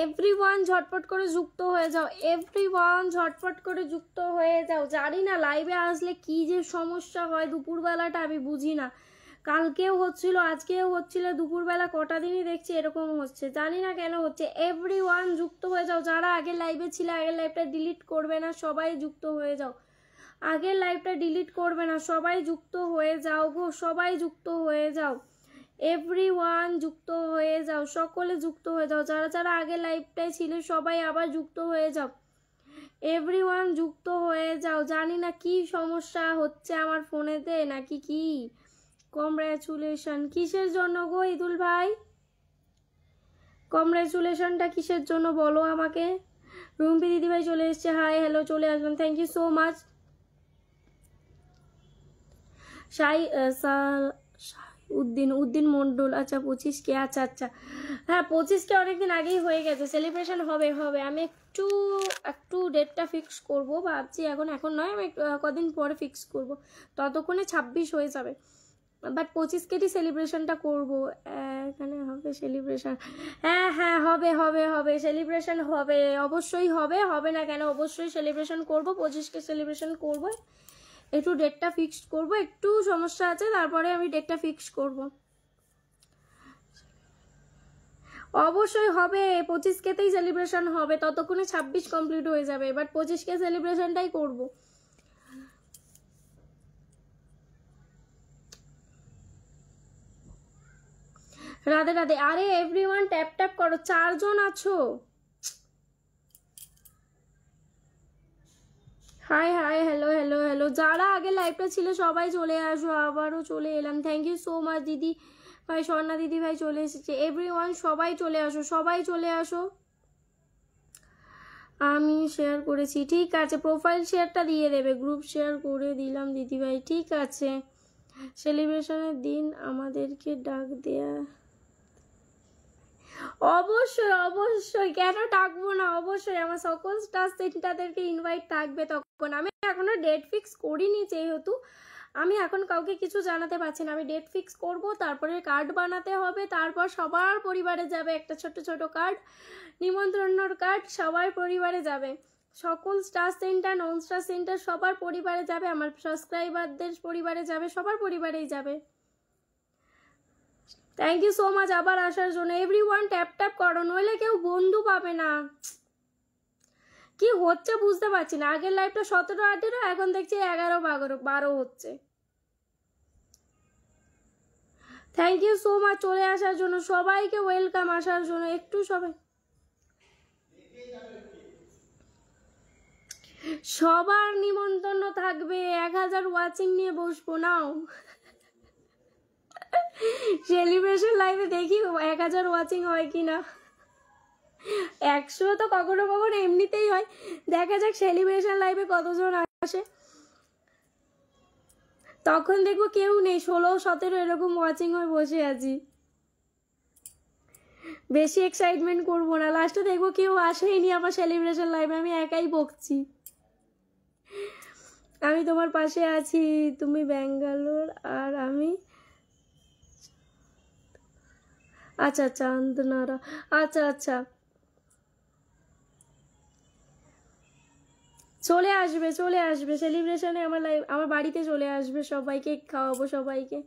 Everyone ঝটপট করে যুক্ত হয়ে যাও, এভরিওয়ান ঝটপট করে যুক্ত হয়ে যাও। জানি না লাইভে আসলে কি যে সমস্যা হয় দুপুরবেলাটা আমি বুঝি না। কালকেও হচ্ছিল, আজকেও হচ্ছিল, দুপুরবেলা কটা দিনই দেখছি এরকম হচ্ছে, জানি না কেন হচ্ছে। এভরিওয়ান যুক্ত হয়ে যাও, যারা আগের লাইভে ছিল আগের লাইভটা ডিলিট করবে না, সবাই যুক্ত হয়ে যাও। আগের লাইভটা ডিলিট করবে না, সবাই যুক্ত হয়ে যাও গো, সবাই যুক্ত হয়ে যাও। এভরিওয়ান যুক্ত হয়ে যাও, সকলে যুক্ত হয়ে যাও, যারা যারা আগে লাইভটাই ছিল সবাই আবার যুক্ত হয়ে যাও। এভরিওয়ান যুক্ত হয়ে যাও। জানি না কি সমস্যা হচ্ছে আমার ফোনেতে নাকি কি। কংগ্রাচুলেশন কিসের জন্য গো ইদুল ভাই? কংগ্রাচুলেশনটা কিসের জন্য বলো আমাকে। রুম্পি দিদিভাই চলে এসছে, হাই হ্যালো, চলে আসবেন, thank you so much. Uddin Mondal, আচ্ছা 25K, আচ্ছা আচ্ছা, হ্যাঁ 25K অনেকদিন আগেই হয়ে গেছে, সেলিব্রেশন হবে হবে। আমি একটু একটু ডেটটা ফিক্স করব ভাবছি, এখন নয়, আমি কদিন পরে ফিক্স করব, ততক্ষণে 26 হয়ে যাবে। বাট 25K সেলিব্রেশনটা করব। এখানে হবে সেলিব্রেশন, হ্যাঁ হ্যাঁ হবে হবে হবে, সেলিব্রেশন হবে, অবশ্যই হবে, হবে না কেন, অবশ্যই সেলিব্রেশন করব, 25K সেলিব্রেশন করব। একটু ডেটটা ফিক্সড করব, একটু সমস্যা আছে, তারপরে আমি ডেটটা ফিক্স করব। অবশ্যই হবে, 25Kতেই সেলিব্রেশন হবে, ততক্ষণে 26 কমপ্লিট হয়ে যাবে, বাট 25K সেলিব্রেশনটাই করব। রাধে রাধে। আরে এভরিওয়ান ট্যাপ ট্যাপ করো, 4 জন আছো। High hi hello hello hello, যারা আগে লাইভটা ছিল সবাই চলে আসো, আবারও চলে এলাম, থ্যাংক ইউ সো মাচ দিদি ভাই, স্বর্ণা দিদি ভাই চলে এসেছে। এভরিওয়ান সবাই চলে আসো, সবাই চলে আসো। আমি শেয়ার করেছি, ঠিক আছে, প্রোফাইল শেয়ারটা দিয়ে দেবে, গ্রুপ শেয়ার করে দিলাম দিদিভাই, ঠিক আছে। সেলিব্রেশনের দিন আমাদেরকে ডাক দেয়া, অবশ্যই অবশ্যই, কেন ডাকবো না, অবশ্যই আমার সকল স্টার সেন্টারদেরকে ইনভাইট থাকবে তখন। আমি এখনো ডেট ফিক্স করিনি, যেহেতু আমি এখন কাউকে কিছু জানাতে পারছি না, আমি ডেট ফিক্স করব, তারপরে কার্ড বানাতে হবে, তারপর সবার পরিবারে যাবে একটা ছোট ছোট কার্ড, নিমন্ত্রণের কার্ড, সবার পরিবারে যাবে, সকল স্টার সেন্টার নন স্টার সেন্টার সবার পরিবারে যাবে, আমার সাবস্ক্রাইবারদের পরিবারে যাবে, সবার পরিবারেই যাবে। থ্যাংক ইউ সো মাচ আবার আসার জন্য। এভরিওয়ান ট্যাপ ট্যাপ করো, নইলে কেউ বন্ধু পাবে না। কি হচ্ছে বুঝতে পারছি না, আগের লাইভটা 17-18, এখন দেখছি 11-12 হচ্ছে। থ্যাংক ইউ সো মাচ চলে আসার জন্য, সবাইকে ওয়েলকাম আসার জন্য। একটু সবাই, সবার নিমন্ত্রণ থাকবে, 1000 ওয়াচিং নিয়ে বসবো, নাও সেলিব্রেশন লাইভে দেখি 1000 ওয়াচিং হয় কিনা। 100 তো কখনো কখনো এমনিতেই হয়, দেখা যাক সেলিব্রেশন লাইভে কতজন আসে, তখন দেখবো কেউ নেই, 16-17 এরকম ওয়াচিং হয়ে বসে আছি। বেশি এক্সাইটমেন্ট করবো না, লাস্টে দেখবো কেউ আসেইনি আমার সেলিব্রেশন লাইভে, আমি একাই বকছি। আমি তোমার পাশে আছি, তুমি ব্যাঙ্গালোর আর আমি, আচ্ছা চান্দনারা, আচ্ছা আচ্ছা, চলে আসবে চলে আসবে সেলিব্রেশনে, আমার লাইভ আমার বাড়িতে চলে আসবে, সবাইকে খাওয়াবো সবাইকে।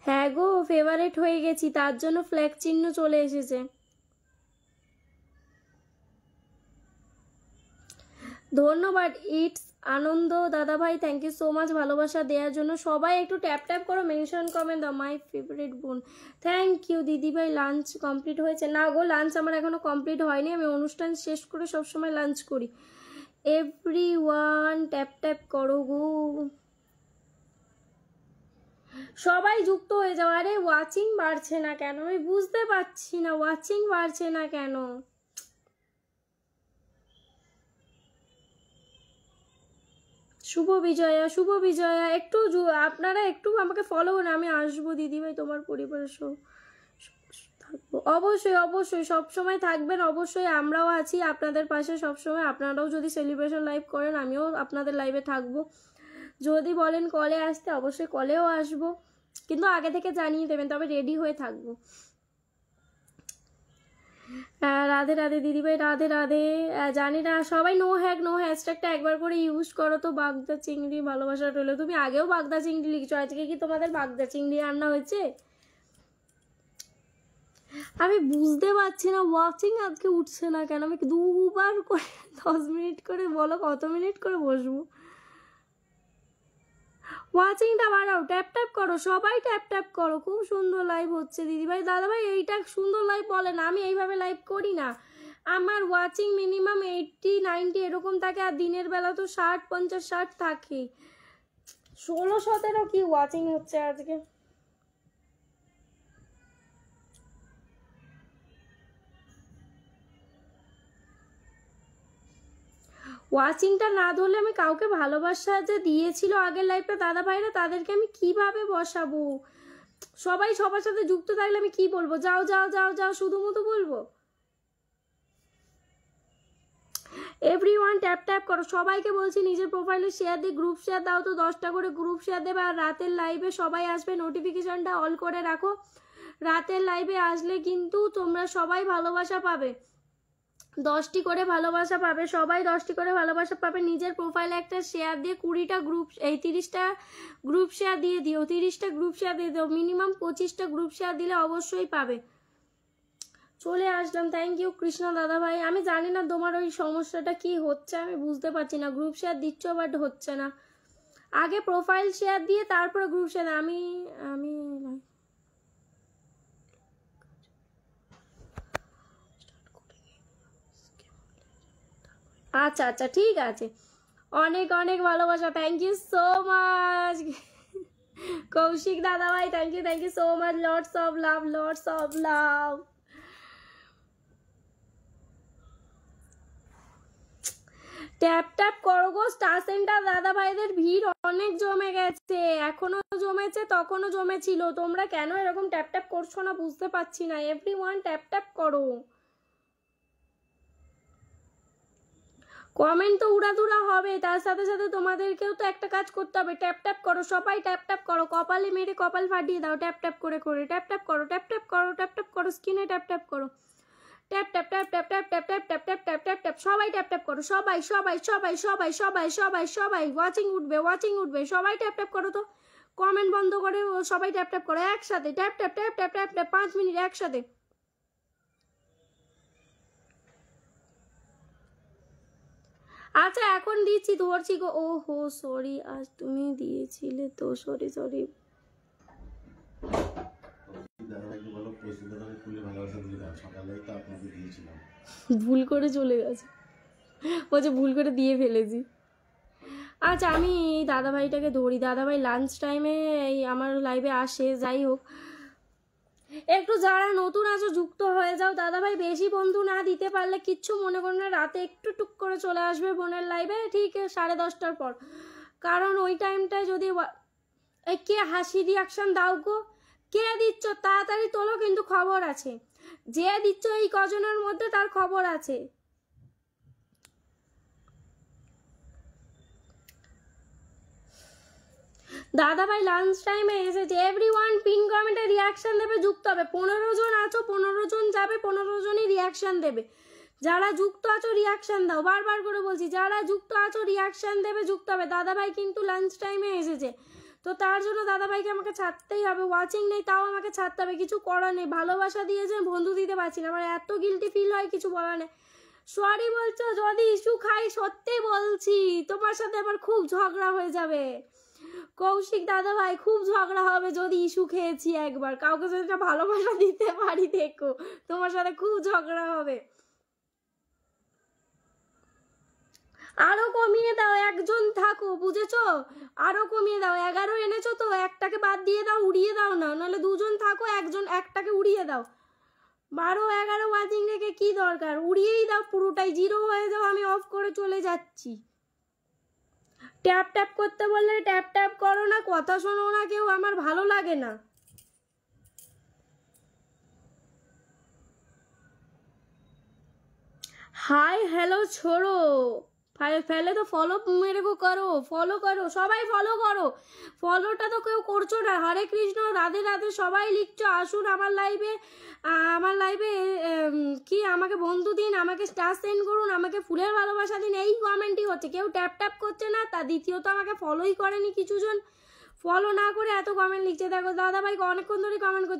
হ্যাঁ গো, ফেভারেট হয়ে গেছি, তার জন্য ফ্ল্যাগ চিহ্ন চলে এসেছে। ধন্যবাদ, ইটস আনন্দ দাদা ভাই, থ্যাংক ইউ সো মাচ ভালোবাসা দেওয়ার জন্য। সবাই একটু ট্যাপ ট্যাপ করো, মেনশন কমেন্ট দাও, মাই ফেভারিট বোন, থ্যাংক ইউ দিদি ভাই। লাঞ্চ কমপ্লিট হয়েছে? না গো, লাঞ্চ আমার এখনো কমপ্লিট হয়নি, আমি অনুষ্ঠান শেষ করে সবসময় লাঞ্চ করি। এভরিওয়ান ট্যাপ ট্যাপ করো গো, সবাই যুক্ত হয়ে যাও। আরে ওয়াচিং বাড়ছে না কেন আমি বুঝতে পারছি না, ওয়াচিং বাড়ছে না কেন। শুভ বিজয়া, শুভ বিজয়া, একটু আপনারা একটু আমাকে ফলো করুন, আমি আসবো দিদিভাই, তোমার পরিবারের থাকবো, অবশ্যই অবশ্যই, সবসময় থাকবেন, অবশ্যই আমরাও আছি আপনাদের পাশে সবসময়। আপনারাও যদি সেলিব্রেশন লাইভ করেন আমিও আপনাদের লাইভে থাকবো, যদি বলেন কলে আসতে অবশ্যই কলেও আসবো, কিন্তু আগে থেকে জানিয়ে দেবেন, তবে রেডি হয়ে থাকবো। রাধে রাধে দিদিভাই, রাধে রাধে। জানি না সবাই নো হ্যাশট্যাগটা একবার করে ইউজ করো তো। বাগদা চিংড়ি ভালোবাসা রইলো। তুমি আগেও বাগদা চিংড়ি লিখছো, আজকে কি তোমাদের বাগদা চিংড়ি রান্না হয়েছে? আমি বুঝতে পারছি না ওয়াচিং আজকে উঠছে না কেন। আমি দুবার করে 10 মিনিট করে বলো, কত মিনিট করে বসবো? ওয়াচিংটা বাড়াও, ট্যাপ ট্যাপ করো, সবাই ট্যাপ ট্যাপ করো। খুব সুন্দর লাইভ হচ্ছে দিদিভাই দাদাভাই। এইটা সুন্দর লাইভ বলে না, আমি এইভাবে লাইভ করি না। আমার ওয়াচিং মিনিমাম 80-90 এরকম থাকে, আর দিনের বেলা তো 60-50-60 থাকে। 16-17 কি ওয়াচিং হচ্ছে আজকে। ওয়াচিংটা না ধরলে আমি কাউকে ভালোবাসা যে দিয়েছিল আগের লাইফে দাদা ভাইরা, তাদেরকে আমি কিভাবে বসাবো? সবাই সবার সাথে যুক্ত থাকলে আমি কি বলবো? যাও যাও যাও যাও শুধু মতো বলবো? এভরিওয়ান ট্যাপ ট্যাপ করো, সবাইকে বলছি নিজের প্রোফাইলে শেয়ার দিয়ে গ্রুপ শেয়ার দাও তো, 10টা করে গ্রুপ শেয়ার দেবে। আর রাতের লাইভে সবাই আসবে, নোটিফিকেশনটা অল করে রাখো। রাতের লাইভে আসলে কিন্তু তোমরা সবাই ভালোবাসা পাবে, 10টি করে ভালোবাসা পাবে, সবাই 10টি করে ভালোবাসা পাবে। নিজের প্রোফাইলে একটা শেয়ার দিয়ে 20টা গ্রুপ, এই 30টা গ্রুপ শেয়ার দিয়ে দিও, 30টা গ্রুপ শেয়ার দিয়ে দিও, মিনিমাম 25টা গ্রুপ শেয়ার দিলে অবশ্যই পাবে। চলে আসলাম, থ্যাংক ইউ কৃষ্ণ দাদা ভাই। আমি জানি না তোমার ওই সমস্যাটা কি হচ্ছে, আমি বুঝতে পারছি না। গ্রুপ শেয়ার দিচ্ছ বাট হচ্ছে না। আগে প্রোফাইল শেয়ার দিয়ে তারপরে গ্রুপ শেয়ার। আমি আমি আচ্ছা আচ্ছা ঠিক আছে, অনেক অনেক ভালোবাসা, thank you so much Koushik দাদা ভাই, thank you so much, lots of love, lots of love. Tap tap করো গো, স্টার সেন্টার দাদা ভাইদের ভিড় অনেক জমে গেছে, এখনো জমেছে, তখনও জমেছিল। তোমরা কেন এরকম ট্যাপ ট্যাপ করছো না বুঝতে পারছি না। এভরিওয়ান ট্যাপ ট্যাপ করো। কমেন্ট তো উড়াধুরা হবে, তার সাথে সাথে তোমাদেরকেও তো একটা কাজ করতে হবে, ট্যাপ ট্যাপ করো, সবাই ট্যাপ ট্যাপ করো। কপালে মেরে কপাল ফাটিয়ে দাও, ট্যাপ ট্যাপ করে করে। ট্যাপ ট্যাপ করো, ট্যাপ ট্যাপ করো, ট্যাপ ট্যাপ করো, স্ক্রিনে ট্যাপ ট্যাপ করো। Tap tap tap tap tap tap tap tap tap tap tap tap, সবাই ট্যাপ ট্যাপ করো, সবাই সবাই সবাই সবাই সবাই সবাই সবাই। ওয়াচিং উঠবে, ওয়াচিং উঠবে, সবাই ট্যাপ ট্যাপ করো তো। কমেন্ট বন্ধ করে সবাই ট্যাপ ট্যাপ করো একসাথে, tap tap tap tap tap tap, 5 minute একসাথে। আচ্ছা এখন দিচ্ছি, ধরছি গো। ও হো সরি, আজ তুমি দিয়েছিলে তো, সরি সরি। ভুল করে চলে গেছে, বলছে ভুল করে দিয়ে ফেলেছি। আচ্ছা আমি এই দাদাভাইটাকে ধরি, দাদাভাই লাঞ্চ টাইমে এই আমার লাইভে আসে। যাই হোক, একটু যারা নতুন আছো যুক্ত হয়ে যাও। দাদাভাই বেশি বন্ধু না দিতে পারলে কিচ্ছু মনে করো না, রাতে একটু টুক করে চলে আসবে বোনের লাইভে, ঠিক 10:30টার পর। কারণ ওই টাইমটায় যদি কে হাসি রিয়াকশন দাও গো, কে দিচ্ছ তাড়াতাড়ি তোলো, কিন্তু খবর আছে। যে দিচ্ছ এই কজনের মধ্যে তার খবর আছে। দাদা ভাই লাঞ্চ টাইমে এসেছে। এভরিওয়ান পিন কমেন্টে রিয়াকশন দেবে, যুক্ত হবে। 15 জন আছো, 15 জন যাবে, 15 জনই রিয়াকশন দেবে। যারা যুক্ত আছো রিয়াকশন দাও, বারবার করে বলছি, যারা যুক্ত আছো রিয়াকশন দেবে, যুক্ত হবে। দাদা ভাই কিন্তু লাঞ্চ টাইমে এসেছে, তো তার জন্য দাদা ভাইকে আমাকে ছাড়তেই হবে। ওয়াচিং নেই তাও আমাকে ছাড়তে হবে, কিছু করার নেই। ভালোবাসা দিয়েছেন, বন্ধু দিতে পারছি না, আমার এত গিল্টি ফিল হয়, কিছু বলার নেই। সরি বলছো, যদি ইস্যু খাই সত্যি বলছি, তোমার সাথে আমার খুব ঝগড়া হয়ে যাবে কৌশিক দাদা ভাই, খুব ঝগড়া হবে যদি ইস্যু খেয়েছি একবার। কাউকে যদি ভালোবাসা দিতে পারি দেখো, তোমার সাথে খুব ঝগড়া হবে। আরো কমিয়ে দাও, একজন থাকো, বুঝেছো? আরো কমিয়ে দাও, 11 এনেছো তো, একটাকে বাদ দিয়ে দাও, উড়িয়ে দাও না, নাহলে 2 জন থাকো, একজন একটাকে উড়িয়ে দাও। 12-11 ওয়াচিং রেখে কি দরকার, উড়িয়েই দাও পুরোটাই, 0 হয়ে যাও, আমি অফ করে চলে যাচ্ছি। ট্যাপ ট্যাপ করতে বললে ট্যাপ ট্যাপ করো না, কথা শোনো না কেউ, আমার ভালো লাগে না। হাই হ্যালো ছোড়ো, ফেলে তো ফলো মেরে করো, ফলো করো, সবাই ফলো করো। ফলোটা তো কেউ করছো না। হরে কৃষ্ণ, রাধে রাধে সবাই লিখছো, আসুন আমার লাইভে। আমার লাইভে কি আমাকে বন্ধু দিন, আমাকে স্টার সেন্ড করুন, আমাকে ফুলের ভালোবাসা দিন, এই কমেন্টই হচ্ছে। কেউ ট্যাপ ট্যাপ করছে না। তা দ্বিতীয়ত আমাকে ফলোই করেনি কিছুজন, ফলো না করে এত কমেন্ট লিখছে। দেখো দাদা ভাই অনেকক্ষণ ধরে কমেন্ট করছে।